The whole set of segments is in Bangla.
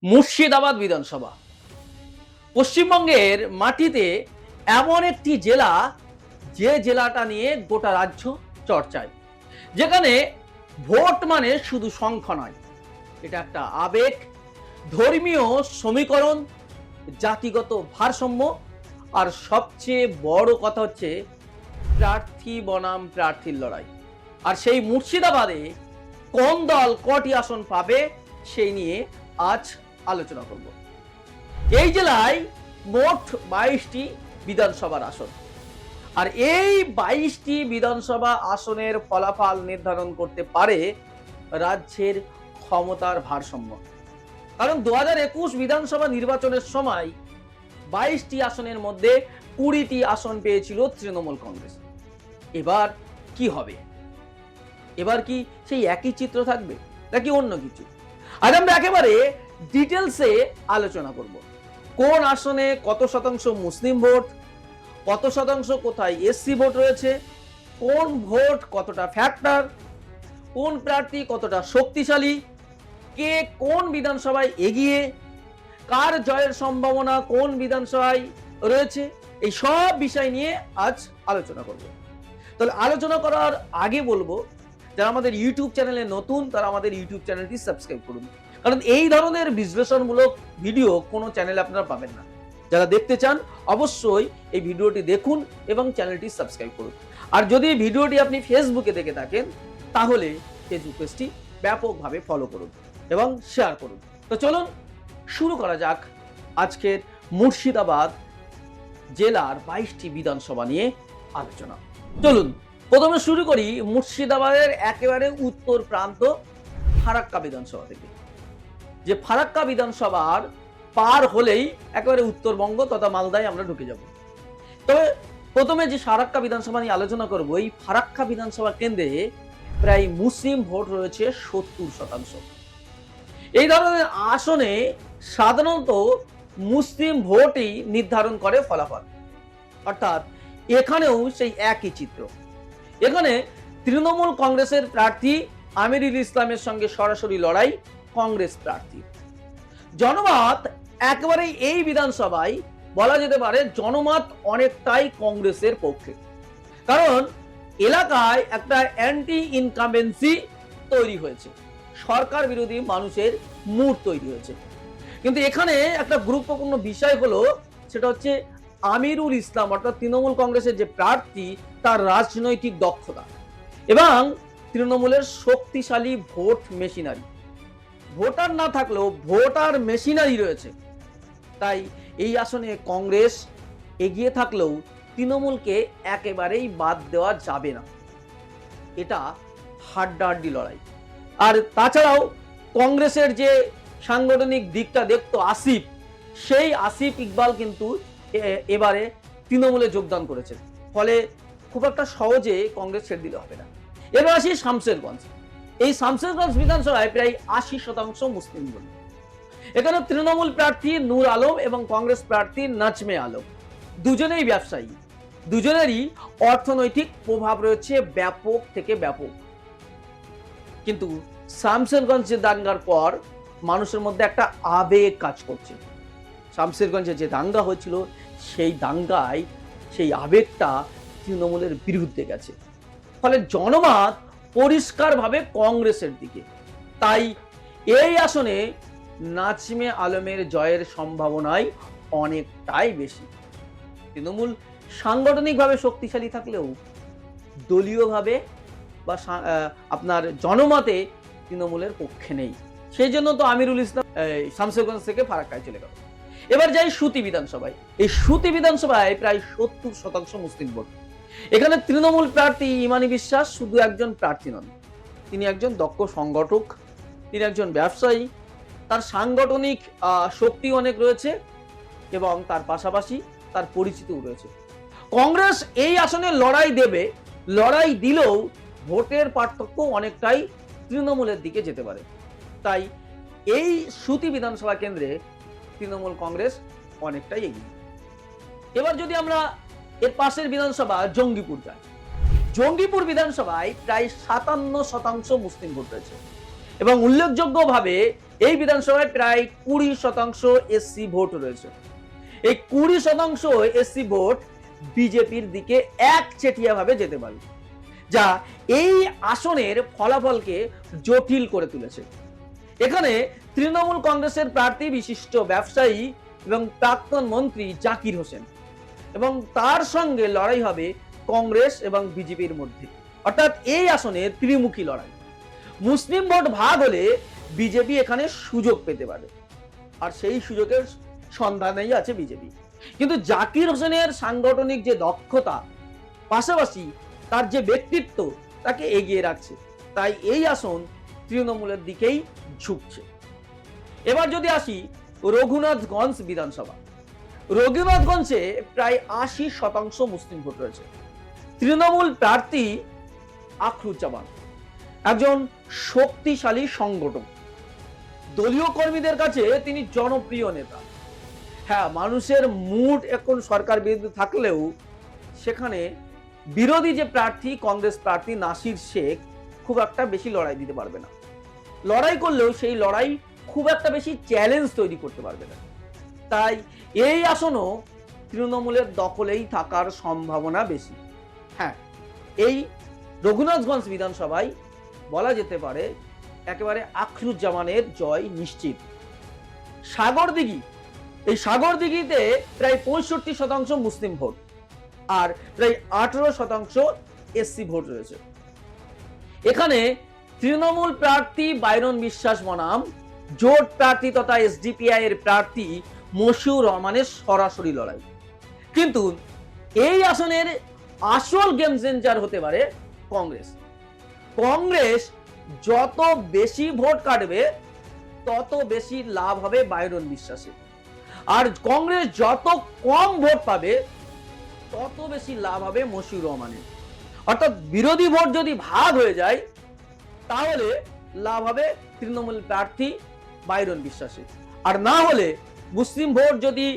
মুর্শিদাবাদ বিধানসভা পশ্চিমবঙ্গের মাটিতে এমন একটি জেলা, যে জেলাটা নিয়ে গোটা রাজ্য চর্চায়, যেখানে ভোট মানে শুধু সংখ্যা নয়, এটা একটা আবেগ, ধর্মীয় সমীকরণ, জাতিগত ভারসাম্য, আর সবচেয়ে বড় কথা হচ্ছে প্রার্থী বনাম প্রার্থীর লড়াই। আর সেই মুর্শিদাবাদে কোন দল কটি আসন পাবে সেই নিয়ে আজ আলোচনা করব। এই জেলায় মোট 22টি বিধানসভার আসন, আর এই 22টি বিধানসভা আসনের ফলাফল নির্ধারণ করতে পারে রাজ্যের ক্ষমতার ভারসাম্য। কারণ 2021 বিধানসভা নির্বাচনের সময় 22টি আসনের মধ্যে 20টি আসন পেয়েছিল তৃণমূল কংগ্রেস। এবার কি হবে? এবার কি সেই একই চিত্র থাকবে নাকি অন্য কিছু? আজ আমরা একেবারে ডিটেলসে আলোচনা করব। কোন আসনে কত শতাংশ মুসলিম ভোট, কত শতাংশ কোথায় এসসি ভোট রয়েছে, কোন ভোট কতটা ফ্যাক্টর, কোন প্রার্থী কতটা শক্তিশালী, কে কোন বিধানসভায় এগিয়ে, কার জয়ের সম্ভাবনা কোন বিধানসভায় রয়েছে, এই সব বিষয় নিয়ে আজ আলোচনা করব। তাহলে আলোচনা করার আগে বলবো, যারা আমাদের ইউটিউব চ্যানেলে নতুন তারা আমাদের ইউটিউব চ্যানেলটি সাবস্ক্রাইব করুন, কারণ এই ধরনের বিশ্লেষণমূলক ভিডিও কোনো চ্যানেলে আপনারা পাবেন না। যারা দেখতে চান অবশ্যই এই ভিডিওটি দেখুন এবং চ্যানেলটি সাবস্ক্রাইব করুন। আর যদি এই ভিডিওটি আপনি ফেসবুকে দেখে থাকেন তাহলে ফেসবুক পেজটি ব্যাপকভাবে ফলো করুন এবং শেয়ার করুন। তো চলুন শুরু করা যাক আজকের মুর্শিদাবাদ জেলার 22টি বিধানসভা নিয়ে আলোচনা। চলুন প্রথমে শুরু করি মুর্শিদাবাদের একেবারে উত্তর প্রান্ত ফারাক্কা বিধানসভা থেকে। যে ফারাক্কা বিধানসভার পার হলেই একেবারে উত্তরবঙ্গ তথা মালদায় আমরা ঢুকে যাব। তবে প্রথমে যে ফারাক্কা বিধানসভা নিয়ে আলোচনা করব, এই ফারাক্কা বিধানসভা কেন্দ্রে প্রায় মুসলিম ভোট রয়েছে 70%। এই ধরনের আসনে সাধারণত মুসলিম ভোটই নির্ধারণ করে ফলাফল, অর্থাৎ এখানেও সেই একই চিত্র। এখানে তৃণমূল কংগ্রেসের প্রার্থী আমিরুল ইসলামের সঙ্গে সরাসরি লড়াই কংগ্রেস প্রার্থী। জনমত একেবারে এই বিধানসভায় বলা যেতে পারে জনমত অনেকটাই কংগ্রেসের পক্ষে, কারণ এলাকায় একটা অ্যান্টি ইনকামবেন্সি তৈরি হয়েছে, সরকার বিরোধী মানুষের মুড তৈরি হয়েছে। কিন্তু এখানে একটা গুরুত্বপূর্ণ বিষয় হলো, সেটা হচ্ছে আমিরুল ইসলাম অর্থাৎ তৃণমূল কংগ্রেসের যে প্রার্থী তার রাজনৈতিক দক্ষতা এবং তৃণমূলের শক্তিশালী ভোট মেশিনারি। ভোটার না থাকলেও ভোটার মেশিনারি রয়েছে, তাই এই আসনে কংগ্রেস এগিয়ে থাকলেও তৃণমূলকে একেবারেই বাদ দেওয়া যাবে না। এটা হাড্ডাহাড্ডি লড়াই। আর তাছাড়াও কংগ্রেসের যে সাংগঠনিক দিকটা দেখতো আসিফ, সেই আসিফ ইকবাল কিন্তু এবারে তৃণমূলে যোগদান করেছেন, ফলে খুব একটা সহজে কংগ্রেস ছেড়ে দিলে হবে না। এবার আসি শামশেরগঞ্জ। এই শামশেরগঞ্জ বিধানসভায় প্রায় 80% মুসলিম ভোট। এখানে তৃণমূল প্রার্থী নূর আলম এবং কংগ্রেস প্রার্থী নাজমে আলম দুজনেই ব্যবসায়ী, দুজনেরই অর্থনৈতিক প্রভাব রয়েছে ব্যাপক থেকে ব্যাপক। কিন্তু শামশেরগঞ্জের দাঙ্গার পর মানুষের মধ্যে একটা আবেগ কাজ করছে। শামশেরগঞ্জে যে দাঙ্গা হয়েছিল সেই দাঙ্গায় সেই আবেগটা তৃণমূলের বিরুদ্ধে গেছে, ফলে জনমত পরিষ্কারভাবে কংগ্রেসের দিকে। তাই এই আসনে নাজমে আলমের জয়ের সম্ভাবনাই অনেকটাই বেশি। তৃণমূল সাংগঠনিকভাবে শক্তিশালী থাকলেও দলীয়ভাবে বা আপনার জনমতে তৃণমূলের পক্ষে নেই, সেই জন্য তো আমিরুল ইসলাম শামশেরগঞ্জ থেকে ফারাক্কায় চলে গেল। এবার যাই সুতি বিধানসভায়। এই সুতি বিধানসভায় প্রায় 70% মুসলিম ভোট। এখানে তৃণমূল প্রার্থী ইমানি বিশ্বাস শুধু একজন প্রার্থী নন, তিনি একজন দক্ষ সংগঠক, তিনি একজন ব্যবসায়ী, তার সাংগঠনিক শক্তি অনেক রয়েছে এবং তার পাশাপাশি তার পরিচিতিও রয়েছে। কংগ্রেস এই আসনে লড়াই দেবে, লড়াই দিলেও ভোটের পার্থক্য অনেকটাই তৃণমূলের দিকে যেতে পারে। তাই এই সুতি বিধানসভা কেন্দ্রে তৃণমূল কংগ্রেস অনেকটাই এগিয়ে। এবার যদি আমরা এর পাশের বিধানসভা জঙ্গিপুর যাই, জঙ্গিপুর বিধানসভায় প্রায় 57% মুসলিম ভোট রয়েছে। এবং উল্লেখযোগ্যভাবে এই বিধানসভায় প্রায় 20% এসসি ভোট রয়েছে। এই 20% এসসি ভোট বিজেপির দিকে একচেটিয়াভাবে যেতে পারে, যা এই আসনের ফলাফলকে জটিল করে তুলেছে। এখানে তৃণমূল কংগ্রেসের প্রার্থী বিশিষ্ট ব্যবসায়ী এবং প্রাক্তন মন্ত্রী জাকির হোসেন, এবং তার সঙ্গে লড়াই হবে কংগ্রেস এবং বিজেপির মধ্যে, অর্থাৎ এই আসনে ত্রিমুখী লড়াই। মুসলিম ভোট ভাগ হলে বিজেপি এখানে সুযোগ পেতে পারে, আর সেই সুযোগের সন্ধানেই আছে বিজেপি। কিন্তু জাকির হোসেনের সাংগঠনিক যে দক্ষতা, পাশাপাশি তার যে ব্যক্তিত্ব, তাকে এগিয়ে রাখছে, তাই এই আসন তৃণমূলের দিকেই ঝুঁকছে। এবার যদি আসি রঘুনাথগঞ্জ বিধানসভা, রঘুনাথগঞ্জে প্রায় 80% মুসলিম ভোট রয়েছে। তৃণমূল প্রার্থী আখরুজ্জামান একজন শক্তিশালী সংগঠক, দলীয় কর্মীদের কাছে তিনি জনপ্রিয় নেতা। হ্যাঁ, মানুষের মুড এখন সরকার বিরোধী থাকলেও সেখানে বিরোধী যে প্রার্থী কংগ্রেস প্রার্থী নাসির শেখ খুব একটা বেশি লড়াই দিতে পারবে না। লড়াই করলেও সেই লড়াই খুব একটা বেশি চ্যালেঞ্জ তৈরি করতে পারবে না। তাই এই আসনও তৃণমূলের দখলেই থাকার সম্ভাবনা বেশি। হ্যাঁ, এই রঘুনাথগঞ্জ বিধানসভায় বলা যেতে পারে একেবারে আখরুজ্জামানের জয় নিশ্চিত। সাগরদিঘি, এই সাগরদিঘিতে প্রায় 65% মুসলিম ভোট আর প্রায় 18% এসসি ভোট রয়েছে। এখানে তৃণমূল প্রার্থী বাইরন বিশ্বাস বনাম জোট প্রার্থী তথা এসডিপিআই এর প্রার্থী মশিউর রহমানের সরাসরি লড়াই। কিন্তু এই আসনের আসল গেম চেঞ্জার হতে পারে কংগ্রেস। কংগ্রেস যত বেশি ভোট কাটবে তত বেশি লাভ হবে বাইরন বিশ্বাসের, আর কংগ্রেস যত কম ভোট পাবে তত বেশি লাভ হবে মশিউর রহমানের। অর্থাৎ বিরোধী ভোট যদি ভাগ হয়ে যায় তাহলে লাভ হবে তৃণমূল প্রার্থী বাইরন বিশ্বাসের, আর না হলে মুসলিম ভোট যদি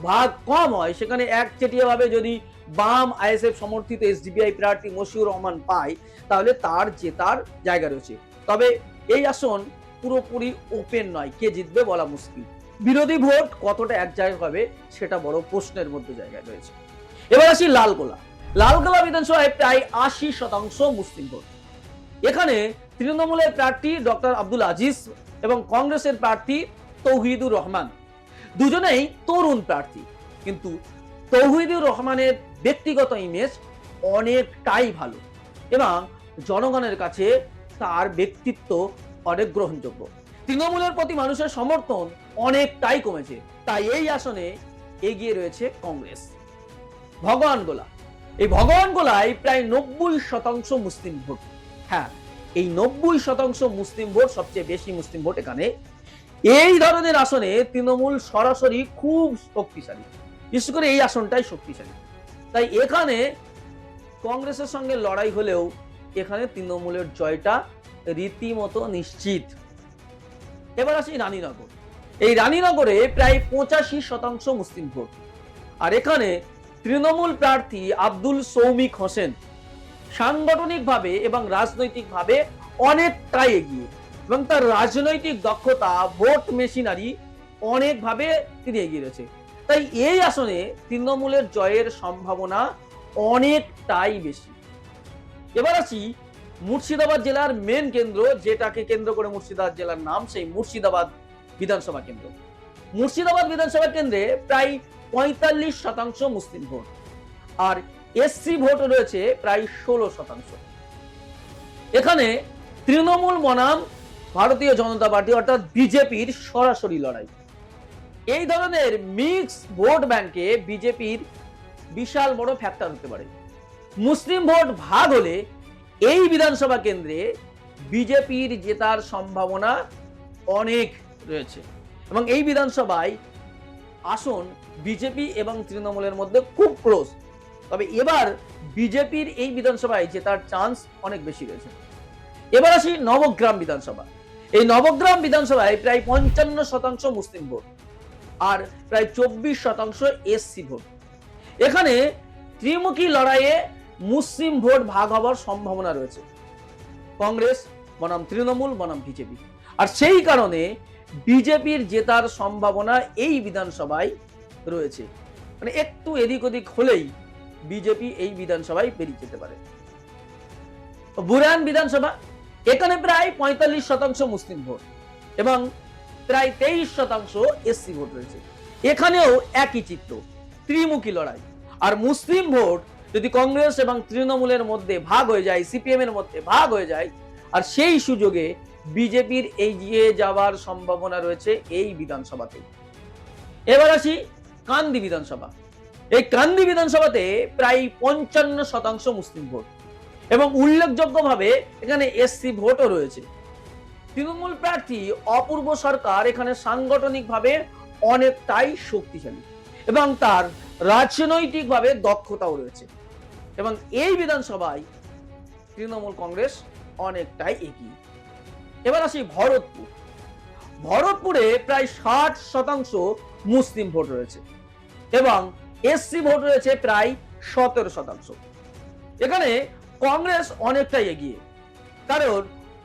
ভাগ কম হয়, সেখানে একচেটিয়াভাবে যদি বাম আইএসএফ সমর্থিত এসডিপিআই প্রার্থী মশিউর রহমান পায়, তাহলে তার জেতার জায়গা রয়েছে। তবে এই আসন পুরোপুরি ওপেন নয়, কে জিতবে বলা মুশকিল। বিরোধী ভোট কতটা এক জায়গায় হবে সেটা বড় প্রশ্নের মধ্যে জায়গায় রয়েছে। এবার আসি লালগোলা। লালগোলা বিধানসভায় প্রায় 80% মুসলিম ভোট। এখানে তৃণমূলের প্রার্থী ডক্টর আব্দুল আজিজ এবং কংগ্রেসের প্রার্থী তৌহিদুর রহমান, দুজনেই তরুণ প্রার্থী, কিন্তু তৌহিদুর রহমানের ব্যক্তিগত ইমেজ অনেকটাই ভালো এবং জনগণের কাছে তার ব্যক্তিত্ব অনেক গ্রহণযোগ্য। তৃণমূলের প্রতি মানুষের সমর্থন অনেকটাই কমেছে, তাই এই আসনে এগিয়ে রয়েছে কংগ্রেস। ভগবানগোলা, এই ভগবানগোলায় প্রায় 90% মুসলিম ভোট। হ্যাঁ, এই 90% মুসলিম ভোট, সবচেয়ে বেশি মুসলিম ভোট এখানে। এই ধরনের আসনে তৃণমূল সরাসরি খুব শক্তিশালী, বিশেষ করে এই আসনটাই শক্তিশালী। তাই এখানে কংগ্রেসের সঙ্গে লড়াই হলেও এখানে তৃণমূলের জয়টা রীতিমতো নিশ্চিত। এবার আসি রানীনগর। এই রানীনগরে প্রায় 85% মুসলিম ভোট, আর এখানে তৃণমূল প্রার্থী আব্দুল সৌমিক হোসেন সাংগঠনিকভাবে এবং রাজনৈতিকভাবে অনেকটাই এগিয়ে, এবং তার রাজনৈতিক দক্ষতা, ভোট মেশিনারি অনেকভাবে তিনি এগিয়ে রয়েছে। তাই এই আসনে তৃণমূলের জয়ের সম্ভাবনা অনেকটাই বেশি। এবার আসি মুর্শিদাবাদ জেলার মেন কেন্দ্র, যেটাকে কেন্দ্র করে মুর্শিদাবাদ জেলার নাম, সেই মুর্শিদাবাদ বিধানসভা কেন্দ্র। মুর্শিদাবাদ বিধানসভা কেন্দ্রে প্রায় 45% মুসলিম ভোট, আর এসসি ভোট রয়েছে প্রায় 16%। এখানে তৃণমূল বনাম ভারতীয় জনতা পার্টি অর্থাৎ বিজেপির সরাসরি লড়াই। এই ধরনের মিক্স ভোট ব্যাংকে বিজেপির বিশাল বড় ফ্যাক্টর হতে পারে। মুসলিম ভোট ভাগ হলে এই বিধানসভা কেন্দ্রে বিজেপির জেতার সম্ভাবনা অনেক রয়েছে, এবং এই বিধানসভায় আসন বিজেপি এবং তৃণমূলের মধ্যে খুব ক্লোজ। তবে এবার বিজেপির এই বিধানসভায় জেতার চান্স অনেক বেশি রয়েছে। এবার আসি নবগ্রাম বিধানসভা। এই নবগ্রাম বিধানসভায় প্রায় 55% মুসলিম ভোট আর প্রায় 24% এসসি ভোট। এখানে ত্রিমুখী লড়াইয়ে মুসলিম ভোট ভাগ হওয়ার সম্ভাবনা রয়েছে, কংগ্রেস বনাম তৃণমূল বনাম বিজেপি। আর সেই কারণে বিজেপির জেতার সম্ভাবনা এই বিধানসভায় রয়েছে। মানে একটু এদিক ওদিক হলেই বিজেপি এই বিধানসভায় বেরিয়ে যেতে পারে। বুরহান বিধানসভা, এখানে প্রায় 45% মুসলিম ভোট এবং প্রায় 23% এসসি ভোট রয়েছে। এখানেও একই চিত্র, ত্রিমুখী লড়াই। আর মুসলিম ভোট যদি কংগ্রেস এবং তৃণমূলের মধ্যে ভাগ হয়ে যায়, সিপিএম এর মধ্যে ভাগ হয়ে যায়, আর সেই সুযোগে বিজেপির এগিয়ে যাওয়ার সম্ভাবনা রয়েছে এই বিধানসভাতে। এবার আসি কান্দি বিধানসভা। এই কান্দি বিধানসভাতে প্রায় 55% মুসলিম ভোট এবং উল্লেখযোগ্যভাবে এখানে এসসি ভোটও রয়েছে। তৃণমূল প্রার্থী অপূর্ব সরকার এখানে সাংগঠনিকভাবে অনেকটাই শক্তিশালী এবং তার রাজনৈতিকভাবে দক্ষতাও রয়েছে এবং এই বিধানসভায় তৃণমূল কংগ্রেস অনেকটাই এগিয়ে। এবার আসি ভরতপুর। ভরতপুরে প্রায় 60% মুসলিম ভোট রয়েছে এবং এসসি ভোট রয়েছে প্রায় 17%। এখানে কংগ্রেস অনেকটাই এগিয়ে, কারণ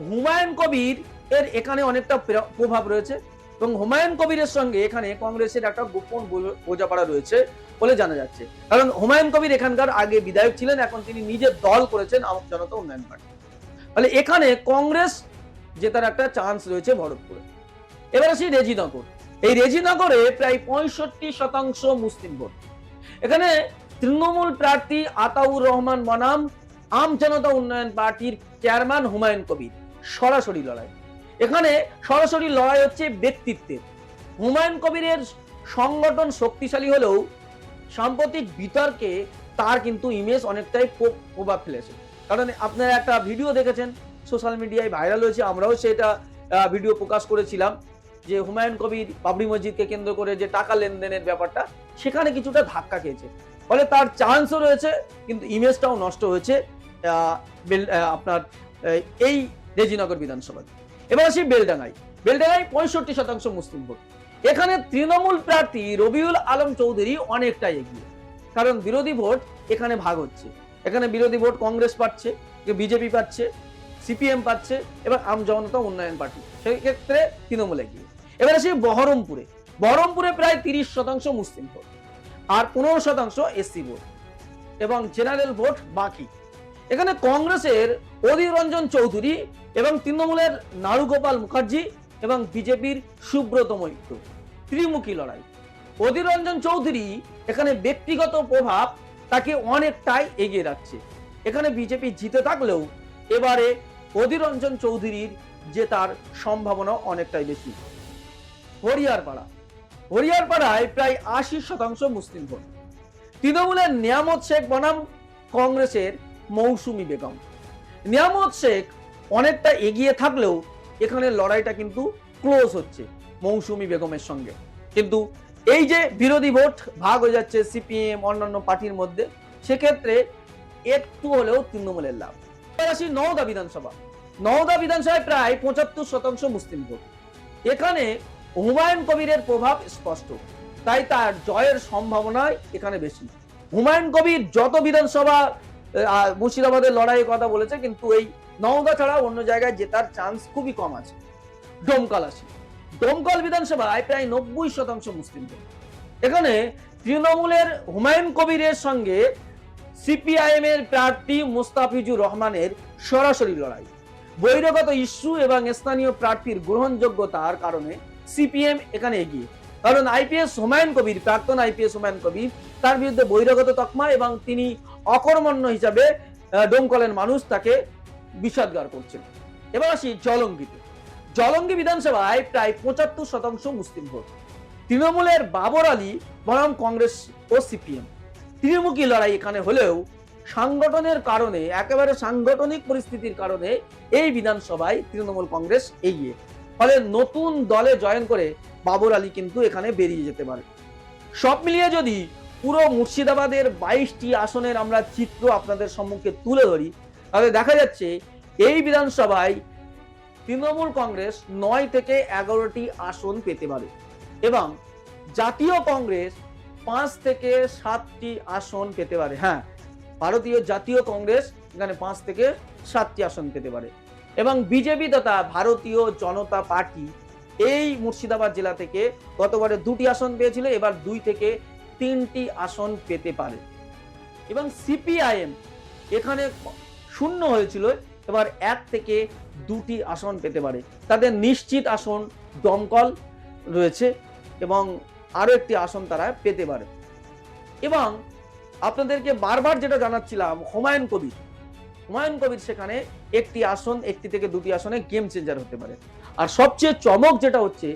হুমায়ুন কবির এর এখানে অনেকটা প্রভাব রয়েছে এবং হুমায়ুন কবিরের সঙ্গে এখানে কংগ্রেসের একটা গোপন বোঝাপড়া রয়েছে বলে জানা যাচ্ছে। কারণ হুমায়ুন কবির এখানকার আগে বিধায়ক ছিলেন, এখন তিনি নিজের দল করেছেন আওয়ামী জনতা উন্নয়ন পার্টি। তাহলে এখানে কংগ্রেস জেতার একটা চান্স রয়েছে ভরতপুরে। এবার আসি রেজিনগর। এই রেজিনগরে প্রায় 65% মুসলিম ভোট। এখানে তৃণমূল প্রার্থী আতাউর রহমান বনাম আম জনতা উন্নয়ন পার্টির চেয়ারম্যান হুমায়ুন কবির সরাসরি লড়াই। এখানে সরাসরি লড়াই হচ্ছে ব্যক্তিত্বের। হুমায়ুন কবিরের সংগঠন শক্তিশালী হলেও সাম্প্রতিক বিতর্কে তার কিন্তু ইমেজ অনেকটাই প্রভাব ফেলেছে। কারণ আপনারা একটা ভিডিও দেখেছেন, সোশ্যাল মিডিয়ায় ভাইরাল হয়েছে, আমরাও সেটা ভিডিও প্রকাশ করেছিলাম, যে হুমায়ুন কবির বাবরি মসজিদকে কেন্দ্র করে যে টাকা লেনদেনের ব্যাপারটা, সেখানে কিছুটা ধাক্কা খেয়েছে। ফলে তার চান্সও রয়েছে, কিন্তু ইমেজটাও নষ্ট হয়েছে আপনার এই রেজিনগর বিধানসভা। এবার আসি বেলডাঙ্গায়। বেলডাঙ্গায় 65% মুসলিম ভোট। এখানে তৃণমূল প্রার্থী রবিউল আলম চৌধুরী অনেকটাই এগিয়ে, কারণ বিরোধী ভোট এখানে ভাগ হচ্ছে। এখানে বিরোধী ভোট কংগ্রেস পাচ্ছে, বিজেপি পাচ্ছে, সিপিএম পাচ্ছে এবং আম জনতা উন্নয়ন পার্টি, সেই ক্ষেত্রে তৃণমূল এগিয়ে। এবার আসি বহরমপুরে। বহরমপুরে প্রায় 30% মুসলিম ভোট আর 15% এসসি ভোট এবং জেনারেল ভোট বাকি। এখানে কংগ্রেসের অধীর রঞ্জন চৌধুরী এবং তৃণমূলের নারুগোপাল মুখার্জি এবং বিজেপির সুব্রত মৈত্র, ত্রিমুখী লড়াই। অধীর রঞ্জন চৌধুরী এখানে ব্যক্তিগত প্রভাব তাকে অনেকটাই এগিয়ে রাখছে। এখানে বিজেপি জিতে থাকলেও এবারে অধীর রঞ্জন চৌধুরীর জেতার সম্ভাবনা অনেকটাই বেশি। হরিয়ারপাড়া। হরিয়ারপাড়ায় প্রায় 80% মুসলিম ভোট। তৃণমূলের নিয়ামত শেখ বনাম কংগ্রেসের মৌসুমী বেগম। নিয়ামত শেখ অনেকটা এগিয়ে থাকলেও এখানে লড়াইটা কিন্তু ক্লোজ হচ্ছে মৌসুমী বেগমের সঙ্গে। কিন্তু এই যে বিরোধী ভোট ভাগ হয়ে যাচ্ছে সিপিএম অন্যান্য পার্টির মধ্যে, সেক্ষেত্রে একটু হলেও তৃণমূলের লাভ। আসি নওদা বিধানসভা। নওদা বিধানসভায় প্রায় 75% মুসলিম ভোট। এখানে হুমায়ুন কবিরের প্রভাব স্পষ্ট, তাই তার জয়ের সম্ভাবনা এখানে বেশি। হুমায়ুন কবির যত বিধানসভা মুর্শিদাবাদের লড়াইয়ের কথা বলেছে, কিন্তু এই নওদা ছাড়া অন্য জায়গায় জেতার চান্স খুবই কম আছে। ডোমকল আসি। ডোমকল বিধানসভায় প্রায় 90% মুসলিম ভোট। এখানে তৃণমূলের হুমায়ুন কবিরের সঙ্গে সিপিআইএম এর প্রার্থী মুস্তাফিজুর রহমানের সরাসরি লড়াই। বহিরাগত ইস্যু এবং স্থানীয় প্রার্থীর গ্রহণযোগ্যতার কারণে সিপিএম এখানে এগিয়ে, কারণ আইপিএস হুমায়ুন কবির, প্রাক্তন আইপিএস হুমায়ুন কবির, তার বিরুদ্ধে বহিরাগত তকমা এবং তিনি অকর্মণ্য হিসাবে ডোমকলের মানুষ তাকে বিষাদগার করছেন। এবার আসি জলঙ্গিতে। জলঙ্গি বিধানসভায় প্রায় 75% মুসলিম ভোট। তৃণমূলের বাবর আলী বনাম কংগ্রেস ও সিপিএম, ত্রিমুখী লড়াই এখানে হলেও সাংগঠনের কারণে, একেবারে সাংগঠনিক পরিস্থিতির কারণে এই বিধানসভায় তৃণমূল কংগ্রেস এগিয়ে। ফলে নতুন দলে জয়েন করে বাবর আলী কিন্তু এখানে বেরিয়ে যেতে পারে। সব মিলিয়ে যদি পুরো মুর্শিদাবাদের 22টি আসনের আমরা চিত্র আপনাদের সম্মুখে তুলে ধরি, তাহলে দেখা যাচ্ছে এই বিধানসভায় তৃণমূল কংগ্রেস 9 থেকে 11টি আসন পেতে পারে এবং জাতীয় কংগ্রেস 5 থেকে 7টি আসন পেতে পারে। হ্যাঁ, ভারতীয় জাতীয় কংগ্রেস এখানে 5 থেকে 7টি আসন পেতে পারে। এবং বিজেপি তথা ভারতীয় জনতা পার্টি এই মুর্শিদাবাদ জেলা থেকে গতবারে 2টি আসন পেয়েছিল, এবার 2 থেকে 3টি আসন পেতে পারে। এবং সিপিআইএম এখানে শূন্য হয়েছিল, এবার 1 থেকে 2টি আসন পেতে পারে। তাদের নিশ্চিত আসন দমকল রয়েছে এবং আরো একটি আসন তারা পেতে পারে। এবং আপনাদেরকে বারবার যেটা জানাচ্ছিলাম, হুমায়ুন কবির সেখানে একটি আসন, 1টি থেকে 2টি আসনে গেম চেঞ্জার হতে পারে। আর সবচেয়ে চমক যেটা হচ্ছে,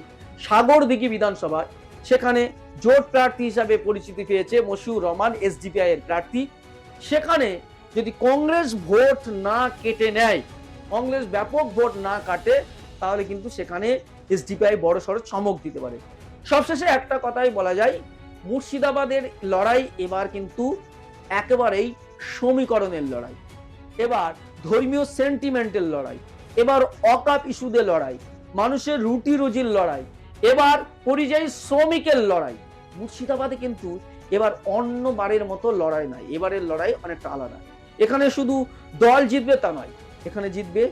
সাগরদিঘি বিধানসভা, সেখানে জোট প্রার্থী হিসাবে পরিচিতি পেয়েছে মশিউর রহমান, এসডিপিআই এর প্রার্থী। সেখানে যদি কংগ্রেস ভোট না কেটে নেয়, কংগ্রেস ব্যাপক ভোট না কাটে, তাহলে কিন্তু সেখানে এসডিপিআই বড়সড় চমক দিতে পারে। সবশেষে একটা কথাই বলা যায়, মুর্শিদাবাদের লড়াই এবার কিন্তু একেবারেই সমীকরণের লড়াই, এবার ধর্মীয় সেন্টিমেন্টের লড়াই, এবার অকাপ ইস্যুদের লড়াই, মানুষের রুটি রুজির লড়াই, এবার পরিযায়ী শ্রমিকের লড়াই। মুর্শিদাবাদে কিন্তু এবার অন্যবারের মতো লড়াই নাই, এবারের লড়াই অনেকটা আলাদা। এখানে শুধু দল জিতবে তা নয়, এখানে জিতবে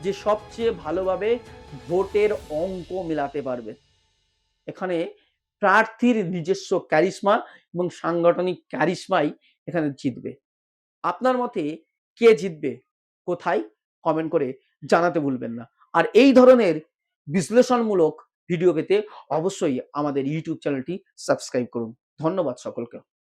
যে সবচেয়ে ভালোভাবে ভোটের অঙ্ক মিলাতে পারবে। এখানে প্রার্থীর নিজস্ব ক্যারিশমা এবং সাংগঠনিক ক্যারিশমাই এখানে জিতবে। আপনার মতে কে জিতবে, কোথায়, কমেন্ট করে জানাতে ভুলবেন না। আর এই ধরনের বিশ্লেষণমূলক ভিডিও পেতে অবশ্যই আমাদের ইউটিউব চ্যানেলটি সাবস্ক্রাইব করুন। ধন্যবাদ সকলকে।